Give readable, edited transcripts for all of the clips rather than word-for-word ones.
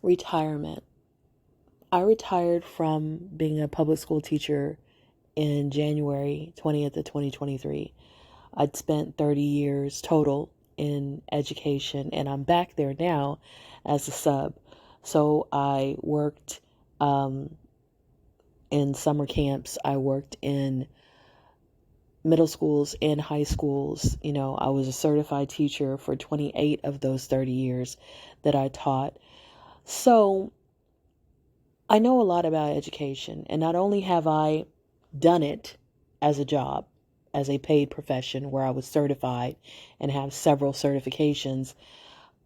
Retirement. I retired from being a public school teacher in January 20th of 2023. I'd spent 30 years total in education, and I'm back there now as a sub. So I worked in summer camps. I worked in middle schools and high schools. I was a certified teacher for 28 of those 30 years that I taught. So I know a lot about education, and not only have I done it as a job, as a paid profession where I was certified and have several certifications,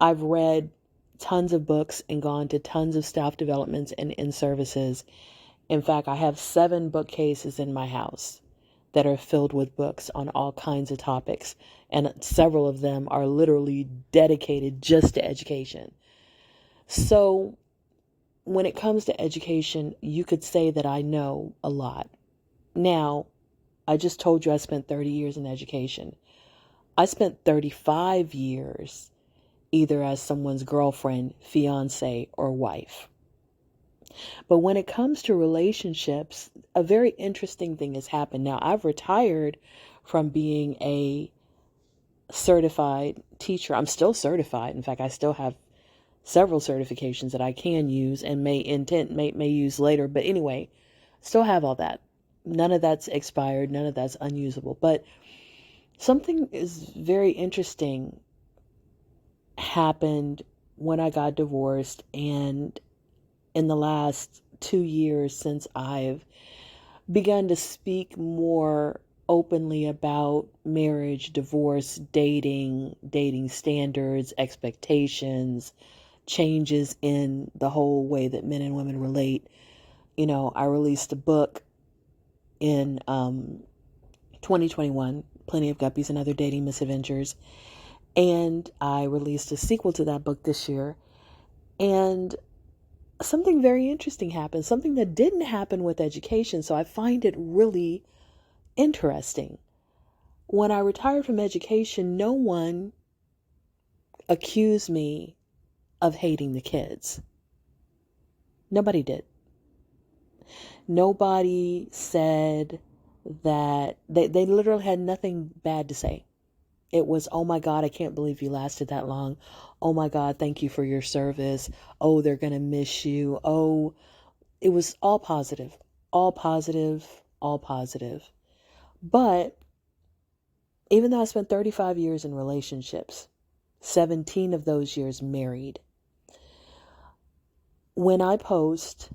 I've read tons of books and gone to tons of staff developments and in services. In fact, I have 7 bookcases in my house that are filled with books on all kinds of topics, and several of them are literally dedicated just to education. So when it comes to education, you could say that I know a lot. Now, I just told you I spent 30 years in education. I spent 35 years either as someone's girlfriend, fiance, or wife. But when it comes to relationships, a very interesting thing has happened. Now, I've retired from being a certified teacher. I'm still certified. In fact, I still have several certifications that I can use and may use later. But anyway, still have all that. None of that's expired. None of that's unusable. But something is very interesting happened when I got divorced, and in the last 2 years since I've begun to speak more openly about marriage, divorce, dating standards, expectations, changes in the whole way that men and women relate. I released a book in 2021, Plenty of Guppies and Other Dating Misadventures, and I released a sequel to that book this year. And something very interesting happened, something that didn't happen with education. So I find it really interesting. When I retired from education, no one accused me of hating the kids. Nobody did. Nobody said that they literally had nothing bad to say. It was, oh my God, I can't believe you lasted that long. Oh my God, thank you for your service. Oh, they're going to miss you. Oh, it was all positive, all positive, all positive. But even though I spent 35 years in relationships, 17 of those years married, when I post,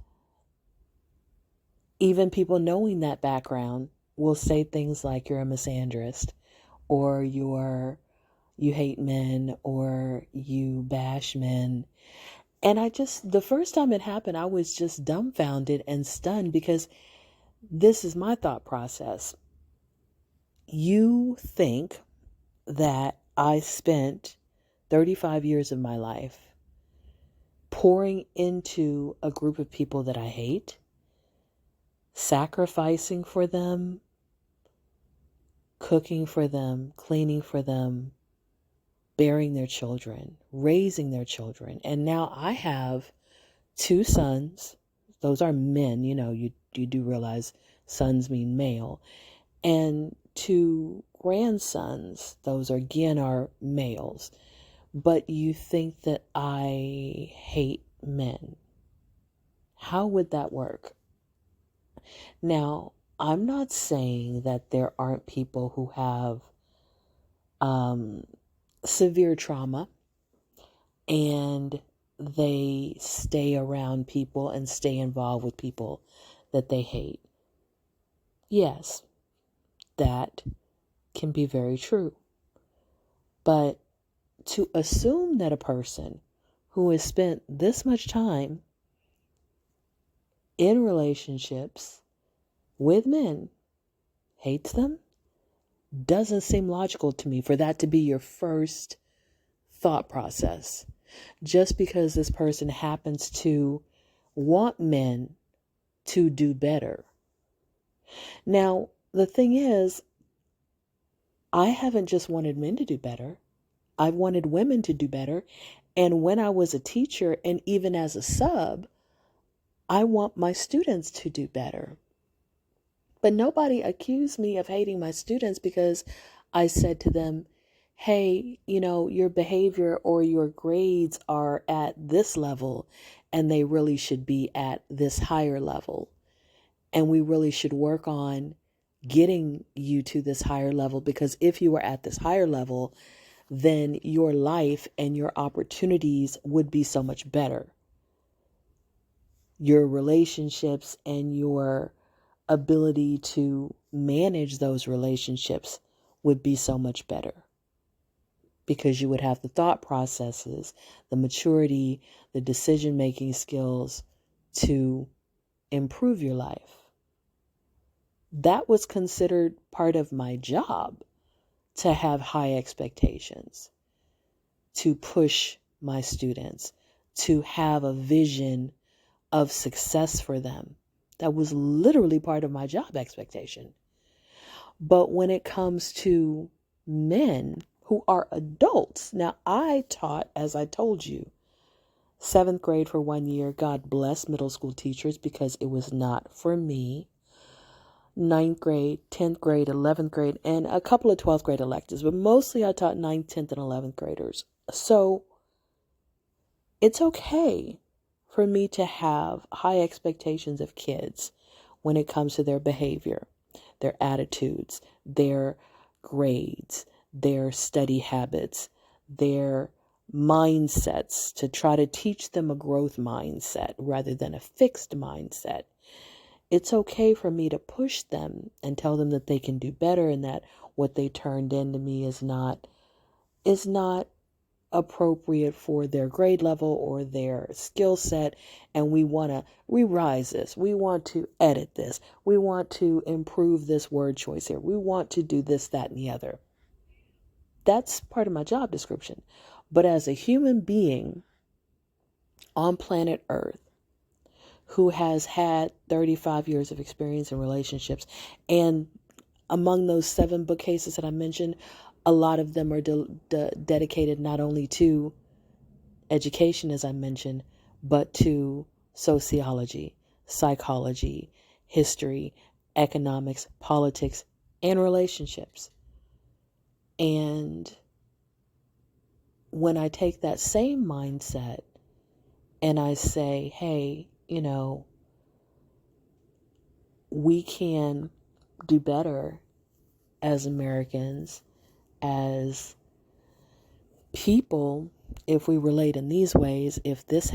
even people knowing that background will say things like you're a misandrist, or you hate men, or you bash men. And the first time it happened, I was just dumbfounded and stunned, because this is my thought process. You think that I spent 35 years of my life pouring into a group of people that I hate, sacrificing for them, cooking for them, cleaning for them, bearing their children, raising their children. And now I have 2 sons. Those are men, you do realize sons mean male. And 2 grandsons. Those again are males. But you think that I hate men. How would that work? Now, I'm not saying that there aren't people who have severe trauma and they stay around people and stay involved with people that they hate. Yes, that can be very true. But to assume that a person who has spent this much time in relationships with men hates them doesn't seem logical to me, for that to be your first thought process. Just because this person happens to want men to do better. Now, the thing is, I haven't just wanted men to do better. I've wanted women to do better. And when I was a teacher and even as a sub, I want my students to do better. But nobody accused me of hating my students because I said to them, hey, your behavior or your grades are at this level and they really should be at this higher level. And we really should work on getting you to this higher level, because if you were at this higher level, then your life and your opportunities would be so much better. Your relationships and your ability to manage those relationships would be so much better, because you would have the thought processes, the maturity, the decision-making skills to improve your life. That was considered part of my job, to have high expectations, to push my students, to have a vision of success for them. That was literally part of my job expectation. But when it comes to men who are adults, now I taught, as I told you, 7th grade for 1 year. God bless middle school teachers, because it was not for me. 9th grade, 10th grade, 11th grade, and a couple of 12th grade electives, but mostly I taught 9th, 10th, and 11th graders. So it's okay for me to have high expectations of kids when it comes to their behavior, their attitudes, their grades, their study habits, their mindsets, to try to teach them a growth mindset rather than a fixed mindset. It's okay for me to push them and tell them that they can do better, and that what they turned into me is not appropriate for their grade level or their skill set, and we want to revise this. We want to edit this. We want to improve this word choice here. We want to do this, that, and the other. That's part of my job description. But as a human being on planet Earth, who has had 35 years of experience in relationships, and among those 7 bookcases that I mentioned, a lot of them are dedicated not only to education, as I mentioned, but to sociology, psychology, history, economics, politics, and relationships. And when I take that same mindset and I say, hey, we can do better as Americans, as people, if we relate in these ways, if this